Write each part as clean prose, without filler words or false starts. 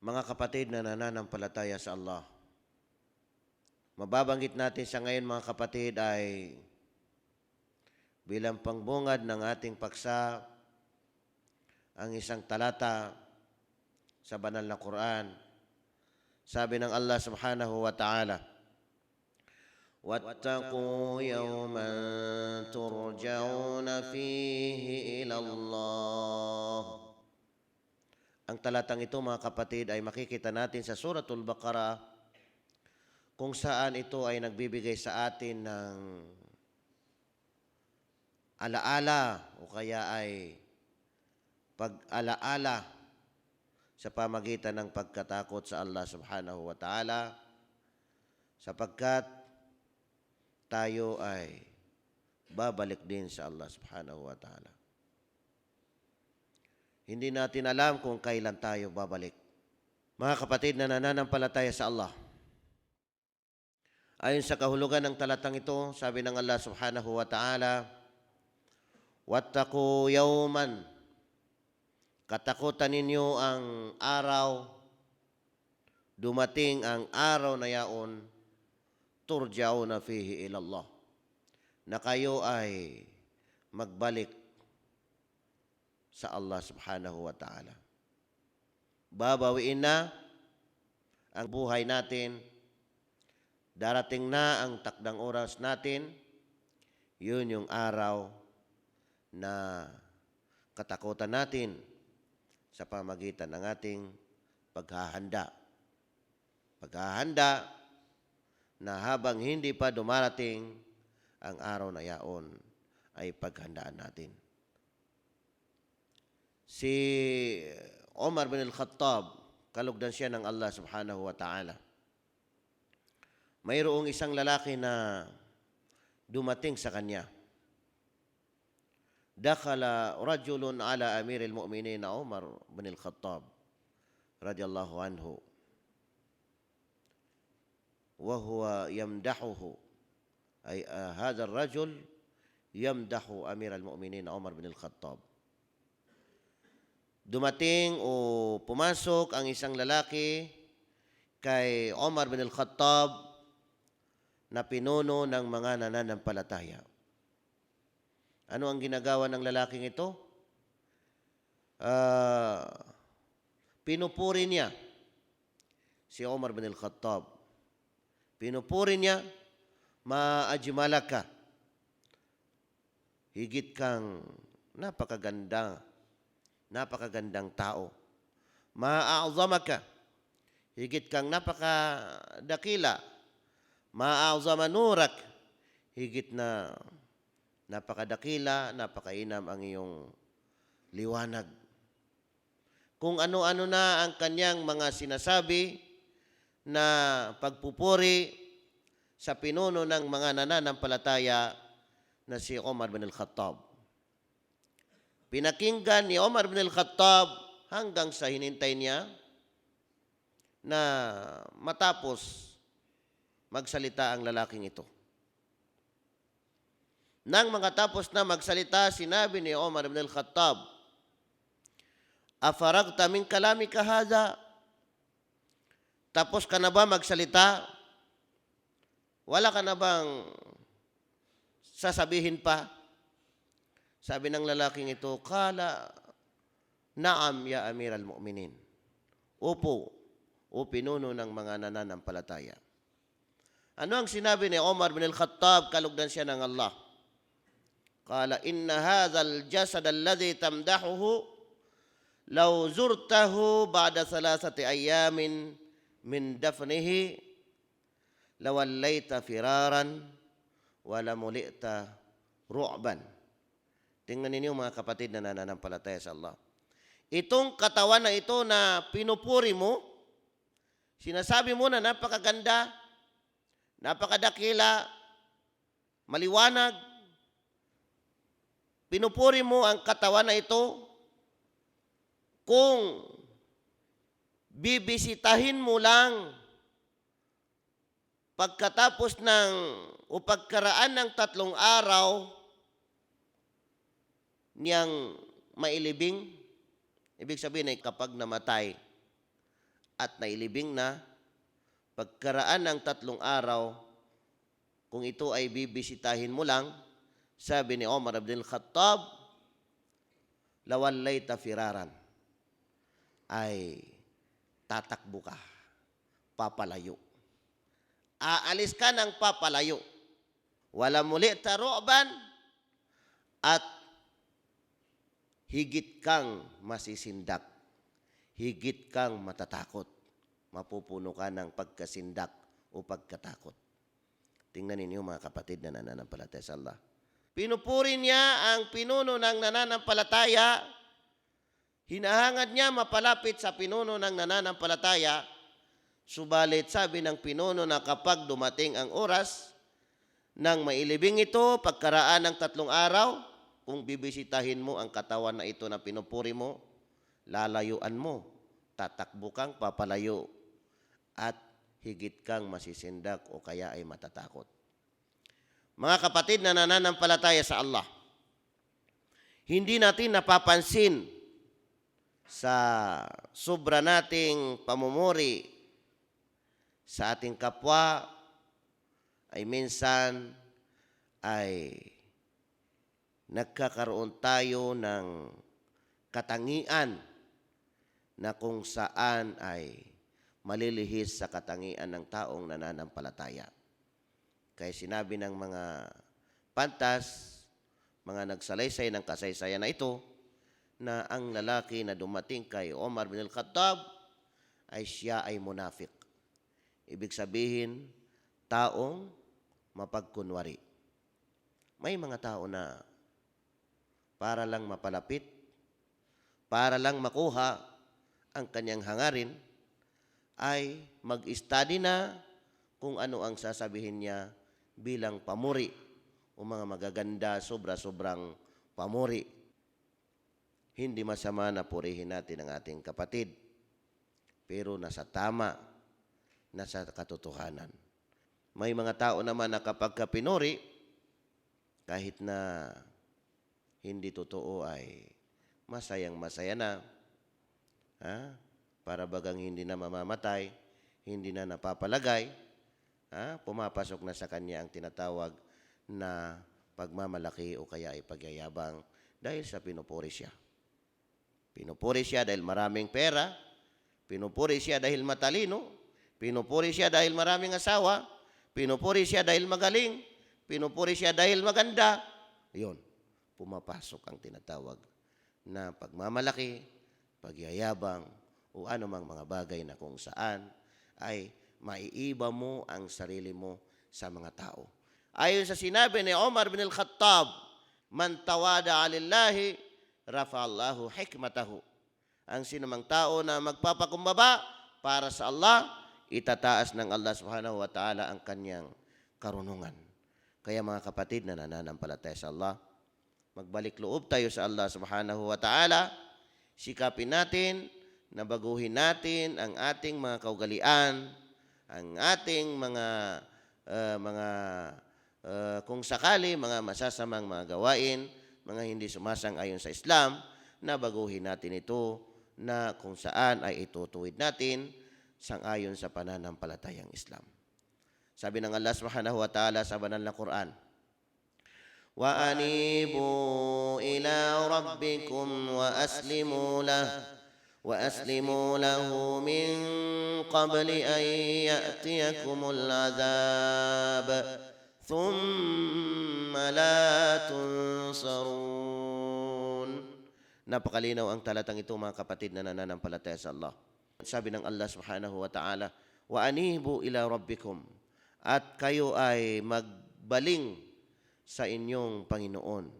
Mga kapatid na nananampalataya sa Allah, mababanggit natin sa ngayon mga kapatid ay bilang pangbungad ng ating paksa ang isang talata sa banal na Quran. Sabi ng Allah subhanahu wa ta'ala, وَاتَّقُوا يَوْمًا تُرْجَعُونَ فِيهِ إِلَى اللَّهِ. Ang talatang ito mga kapatid ay makikita natin sa Suratul Baqarah kung saan ito ay nagbibigay sa atin ng alaala o kaya ay pag-alaala sa pamagitan ng pagkatakot sa Allah subhanahu wa ta'ala sapagkat tayo ay babalik din sa Allah subhanahu wa ta'ala. Hindi natin alam kung kailan tayo babalik. Mga kapatid na nananampalataya sa Allah, ayon sa kahulugan ng talatang ito, sabi ng Allah subhanahu wa ta'ala, وَاتَّقُوا يَوْمًا. Katakutan ninyo ang araw, dumating ang araw na yaon, turja'una fihi ilallah, na kayo ay magbalik sa Allah subhanahu wa ta'ala. Babawiin na ang buhay natin, darating na ang takdang oras natin, yun yung araw na katakutan natin sa pamagitan ng ating paghahanda. Paghahanda na habang hindi pa dumarating ang araw na yaon ay paghandaan natin. Si Omar bin al-Khattab, kalugdan siya ng Allah subhanahu wa ta'ala. Mayroong isang lalaki na dumating sa kanya. Dakhala rajulun ala amiril mu'minin Umar bin al-Khattab radiyallahu anhu wa huwa yamdahuhu ay hadha ar-rajul yamdahu amiral mu'minin Umar bin al-Khattab. Dumating o pumasok ang isang lalaki kay Umar bin al-Khattab na pinuno ng mga nananampalataya. Ano ang ginagawa ng lalaking ito? Pinupuri niya si Umar bin al-Khattab. Pinupuri niya, maajmalaka. Higit kang napakagandang tao. Ma'a'zamaka. Higit kang napakadakila. Ma'a'zama nurak. Higit na napakadakila, napakainam ang iyong liwanag. Kung ano-ano na ang kanyang mga sinasabi na pagpupuri sa pinuno ng mga nananampalataya na si Umar bin al-Khattab. Pinakinggan ni Umar bin al-Khattab hanggang sa hinintay niya na matapos magsalita ang lalaking ito. Nang makatapos na magsalita, sinabi ni Umar bin al-Khattab, "Afaragta min kalamika hadha?" Tapos ka na ba magsalita? Wala ka na bang sasabihin pa? Sabi ng lalaking ito, "Kala, naam ya amiral mu'minin." Opo, o pinuno ng mga nananampalataya. Ano ang sinabi ni Umar bin al-Khattab, kalugdan siya ng Allah? Qala inna hadzal jasad alladhi tamdahuhu law zurtahu ba'da thalathati ayamin min dafnihi lawallaita firaran wa lamuli'ta ru'ban. Tingnan ninyo mga kapatid na nananampalataya sa Allah. Itong katawan na ito na pinupuri mo, sinasabi mo na napakaganda, napakadakila, maliwanag, pinupuri mo ang katawan na ito, kung bibisitahin mo lang pagkatapos ng o pagkaraan ng 3 araw niyang mailibing, ibig sabihin ay kapag namatay at nailibing na, pagkaraan ng 3 araw, kung ito ay bibisitahin mo lang, sabi ni Omar ibn al-Khattab, lawallayta firaran, ay tatakbo ka, papalayo. Aalis ka ng papalayo. Wala muli taru'ban, at higit kang masisindak, higit kang matatakot. Mapupuno ka ng pagkasindak o pagkatakot. Tingnan ninyo mga kapatid na nananampalataya sa Allah. Pinupuri niya ang pinuno ng nananampalataya. Hinahangad niya mapalapit sa pinuno ng nananampalataya. Subalit sabi ng pinuno na kapag dumating ang oras ng mailibing ito, pagkaraan ng 3 araw, kung bibisitahin mo ang katawan na ito na pinupuri mo, lalayuan mo, tatakbo kang papalayo, at higit kang masisindak o kaya ay matatakot. Mga kapatid na nananampalataya sa Allah, hindi natin napapansin sa sobra nating pamumuri sa ating kapwa ay minsan ay nagkakaroon tayo ng katangian na kung saan ay malilihis sa katangian ng taong nananampalataya. Kaya sinabi ng mga pantas, mga nagsalaysay ng kasaysayan na ito, na ang lalaki na dumating kay Omar bin al-Khattab ay siya ay munafik. Ibig sabihin, taong mapagkunwari. May mga tao na para lang mapalapit, para lang makuha ang kanyang hangarin, ay mag-study na kung ano ang sasabihin niya bilang pamuri o mga magaganda, sobra-sobrang pamuri. Hindi masama na purihin natin ang ating kapatid, pero nasa tama, nasa katotohanan. May mga tao naman na kapag pinuri, kahit na hindi totoo ay masayang-masaya na, para bagang hindi na mamamatay, hindi na napapalagay, pumapasok na sa kanya ang tinatawag na pagmamalaki o kaya ay pagyayabang dahil sa pinupuri siya. Pinupuri siya dahil maraming pera, pinupuri siya dahil matalino, pinupuri siya dahil maraming asawa, pinupuri siya dahil magaling, pinupuri siya dahil maganda. Yun, pumapasok ang tinatawag na pagmamalaki, pagyayabang, o anumang mga bagay na kung saan ay maiiba mo ang sarili mo sa mga tao. Ayon sa sinabi ni Omar bin al-Khattab, man tawada alillahi, rafa'allahu hikmatahu. Ang sinumang tao na magpapakumbaba para sa Allah, itataas ng Allah subhanahu wa ta'ala ang kanyang karunungan. Kaya mga kapatid na nananampalataya sa Allah, magbalik loob tayo sa Allah subhanahu wa ta'ala, sikapin natin na baguhin natin ang ating mga kaugalian, ang ating kung sakali, mga masasamang mga gawain, mga hindi sumasang-ayon sa Islam, na baguhin natin ito na kung saan ay itutuwid natin sang-ayon sa pananampalatayang Islam. Sabi ng Allah subhanahu wa ta'ala sa banal na Quran, wa anibu ila rabbikum wa aslimu lahu min qabli an ya'tiyakumul azab thumma la tunsarun. Napakalinaw ang talatang ito mga kapatid na nananampalataya sa Allah. Sabi ng Allah subhanahu wa ta'ala, wa anibu ila rabbikum, at kayo ay magbaling sa inyong Panginoon.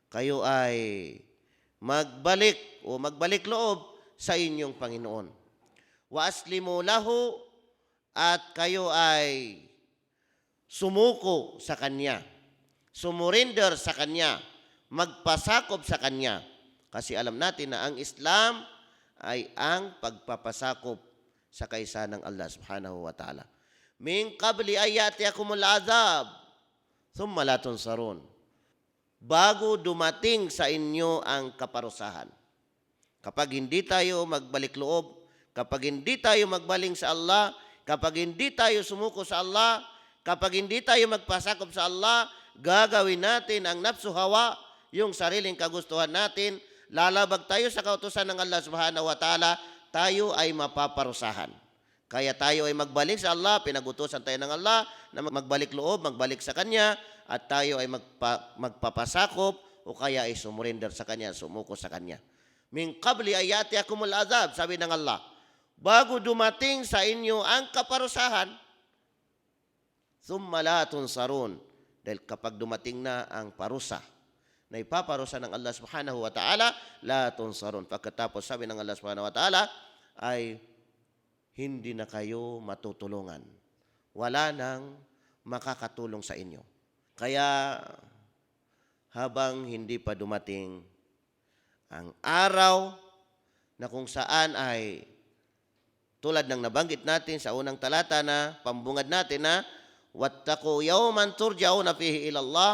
Kayo ay magbalik o magbalik loob sa inyong Panginoon. Wa aslimu lahu, at kayo ay sumuko sa Kanya, sumurinder sa Kanya, magpasakop sa Kanya. Kasi alam natin na ang Islam ay ang pagpapasakop sa kaisa ng Allah subhanahu wa ta'ala. Min qabli ayatiyakumul azab, thumma la tunsarun. Bago dumating sa inyo ang kaparusahan. Kapag hindi tayo magbalik loob, Kapag hindi tayo magbaling sa Allah, kapag hindi tayo sumuko sa Allah, kapag hindi tayo magpasakop sa Allah, gagawin natin ang nafsu hawa, yung sariling kagustuhan natin, lalabag tayo sa kautusan ng Allah subhanahu wa ta'ala, tayo ay mapaparusahan. Kaya tayo ay magbalik sa Allah, pinagutusan tayo ng Allah na magbalik loob, magbalik sa Kanya, at tayo ay magpapasakop o kaya ay sumurinder sa Kanya, sumuko sa Kanya. Min qabli ayati akumul azab, sabi ng Allah, bago dumating sa inyo ang kaparusahan, thumma la tunsarun, dahil kapag dumating na ang parusa, na ipaparusa ng Allah subhanahu wa ta'ala, la tunsarun. Pagkatapos sabi ng Allah subhanahu wa ta'ala, ay hindi na kayo matutulungan. Wala nang makakatulong sa inyo. Kaya habang hindi pa dumating ang araw na kung saan ay tulad ng nabanggit natin sa unang talata na pambungad natin na wattaqu yawman turja'una fihi ila Allah,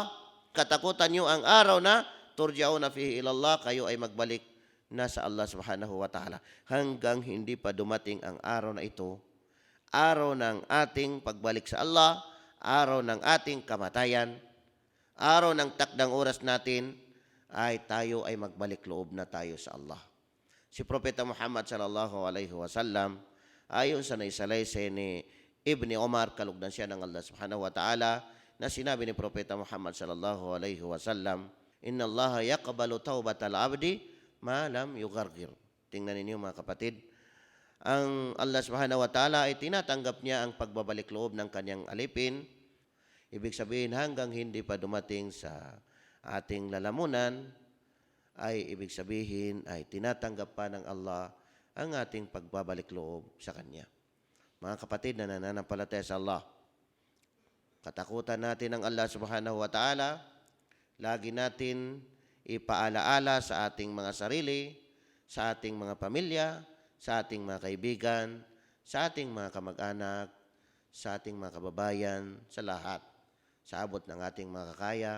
katakutan niyo ang araw na turja'una fihi ila Allah, kayo ay magbalik na sa Allah subhanahu wa ta'ala. Hanggang hindi pa dumating ang araw na ito, araw ng ating pagbalik sa Allah, araw ng ating kamatayan, araw ng takdang oras natin, ay tayo ay magbalik loob na tayo sa Allah. Si Propeta Muhammad sallallahu alaihi wasallam, ayon sa naisalaysay ni Ibni Omar, kalugdan siya ng Allah subhanahu wa ta'ala, na sinabi ni Propeta Muhammad sallallahu alaihi wasallam, inna Allah yaqbalu tawbatal abdi malam yugargir. Tingnan ninyo mga kapatid, ang Allah subhanahu wa ta'ala ay tinatanggap niya ang pagbabalik loob ng kanyang alipin. Ibig sabihin hanggang hindi pa dumating sa ating lalamunan, ay ibig sabihin ay tinatanggap pa ng Allah ang ating pagbabalik loob sa Kanya. Mga kapatid na nananampalataya sa Allah, katakutan natin ang Allah subhanahu wa ta'ala, lagi natin ipaalaala sa ating mga sarili, sa ating mga pamilya, sa ating mga kaibigan, sa ating mga kamag-anak, sa ating mga kababayan, sa lahat, sa abot ng ating mga kakaya,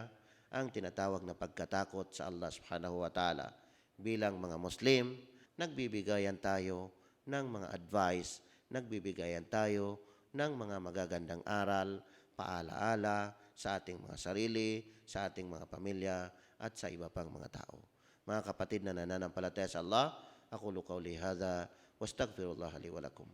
ang tinatawag na pagkatakot sa Allah subhanahu wa ta'ala. Bilang mga Muslim, nagbibigayan tayo ng mga advice, nagbibigayan tayo ng mga magagandang aral, paalaala sa ating mga sarili, sa ating mga pamilya, at sa iba pang mga tao. Mga kapatid na nananampalataya sa Allah, aqulu qawli hadha, wastaghfirullah li wa lakum.